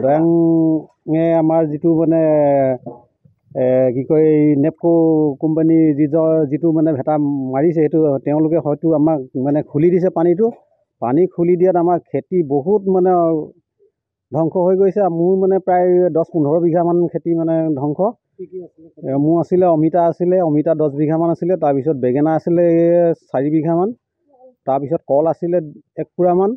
দৈয়াঙে আমাৰ যিটো মানে কি কয় নেপকো কোম্পানী যিটো মানে ভেটা মাৰিছে সেইটো তেওঁলোকে হয়তো আমাক মানে খুলি দিছে পানী খুলি দিয়াত আমাৰ খেতি বহুত মানে ধ্বংস হৈ গৈছে। মোৰ মানে প্ৰায় 10-15 বিঘামান খেতি মানে ধ্বংস। মোৰ আছিলে অমিতা 10 বিঘামান আছিলে, তাৰপিছত বেঙেনা আছিলে 4 বিঘামান, তাৰপিছত কল আছিলে 1 পুৰামান,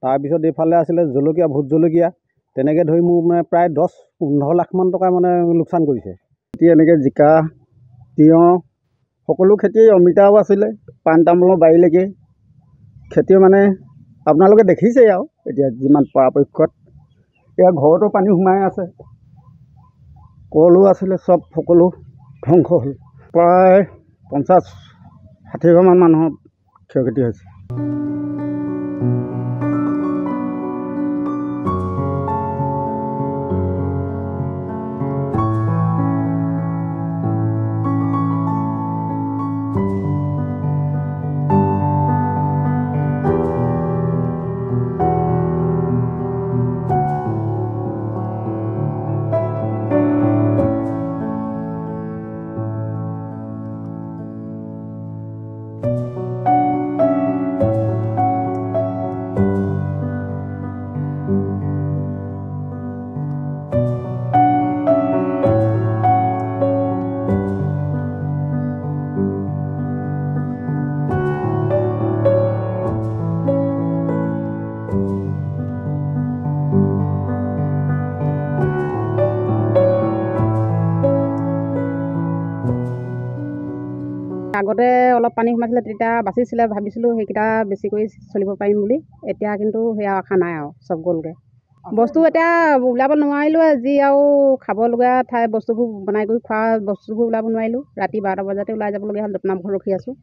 তাৰপিছত এইফালে আছিলে জলকীয়া, ভোট জলকীয়া, তেনেকৈ ধৰি মোৰ মানে প্ৰায় 10-15 লাখমান টকা মানে লোকচান কৰিছে। এতিয়া এনেকৈ জিকা, তিয়ঁহ সকলো খেতি, অমিতাও আছিলে, পাণ তামোলৰ বাৰীলৈকে খেতি মানে আপোনালোকে দেখিছেই আৰু এতিয়া যিমান পৰাপক্ষত এয়া ঘৰতো পানী সোমাই আছে, কলো আছিলে, চব সকলো ধ্বংস হ'ল। প্ৰায় 50-60 ঘৰমান মানুহৰ ক্ষয়ক্ষতি হৈছে। আগতে অলপ পানী সোমাইছিলে, তেতিয়া বাচিছিলে, ভাবিছিলোঁ সেইকেইটা বেছি কৰি চলিব পাৰিম বুলি। এতিয়া কিন্তু সেয়া আশা নাই আৰু, চব গ'লগৈ। বস্তু এতিয়া ওলাব নোৱাৰিলোঁ, যি আৰু খাবলগীয়া ঠাই বস্তুবোৰ বনাই কৰি খোৱা বস্তুবোৰ ওলাব নোৱাৰিলোঁ। ৰাতি 12টা বজাতে ওলাই যাবলগীয়া হ'ল, দোকানখন ৰখি আছোঁ।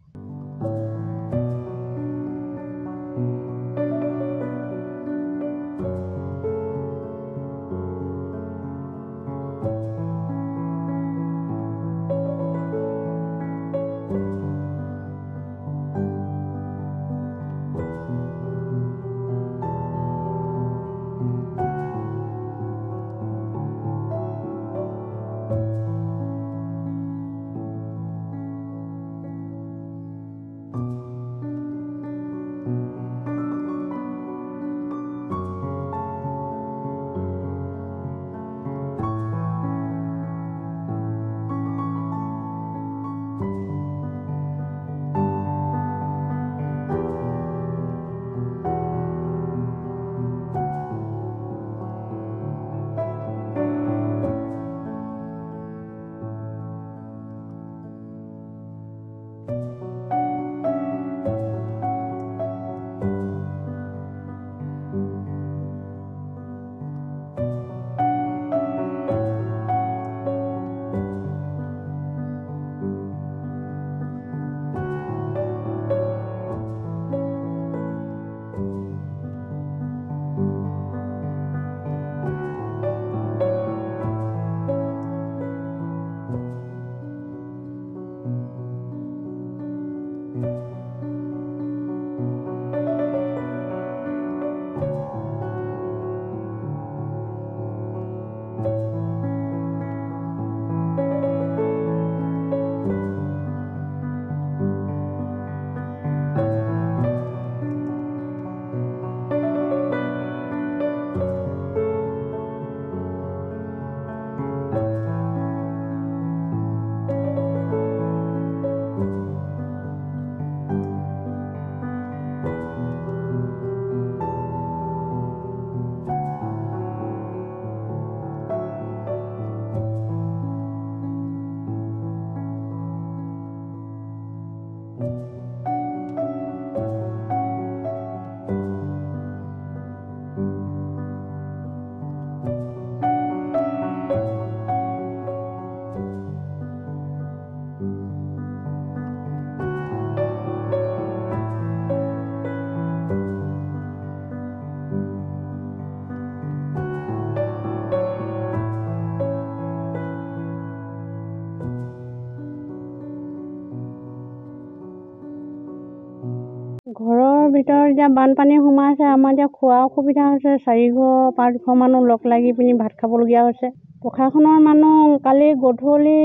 ঘৰৰ ভিতৰত এতিয়া বানপানী সোমাইছে। আমাৰ এতিয়া খোৱা অসুবিধা হৈছে। 4 ঘৰ 5 ঘৰ মানুহ লগ লাগি পিনি ভাত খাবলগীয়া হৈছে। প্ৰশাসনৰ মানুহ কালি গধূলি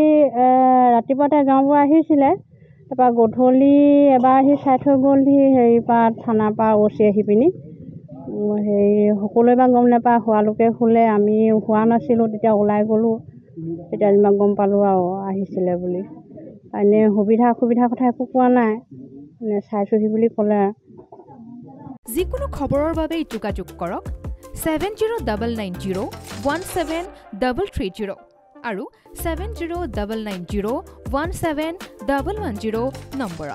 ৰাতিপুৱাতে গাঁৱৰ পৰা আহিছিলে। তাৰপৰা গধূলি এবাৰ আহি চাই থৈ গ'লহি হেৰিৰ পৰা থানাৰ পৰা ওচি আহি পিনি। সকলোৱে বা গম নাপায়, হোৱালোকে শুলে, আমি হোৱা নাছিলোঁ। তেতিয়া ওলাই গ'লোঁ, তেতিয়া যিমান গম পালোঁ আৰু আহিছিলে বুলি। এনেই সুবিধা অসুবিধাৰ কথা একো কোৱা নাই, চাইছোহি বুলি ক'লে। যিকোনো খবৰৰ বাবে যোগাযোগ কৰক 7099017330 আৰু 7099017110 নম্বৰত।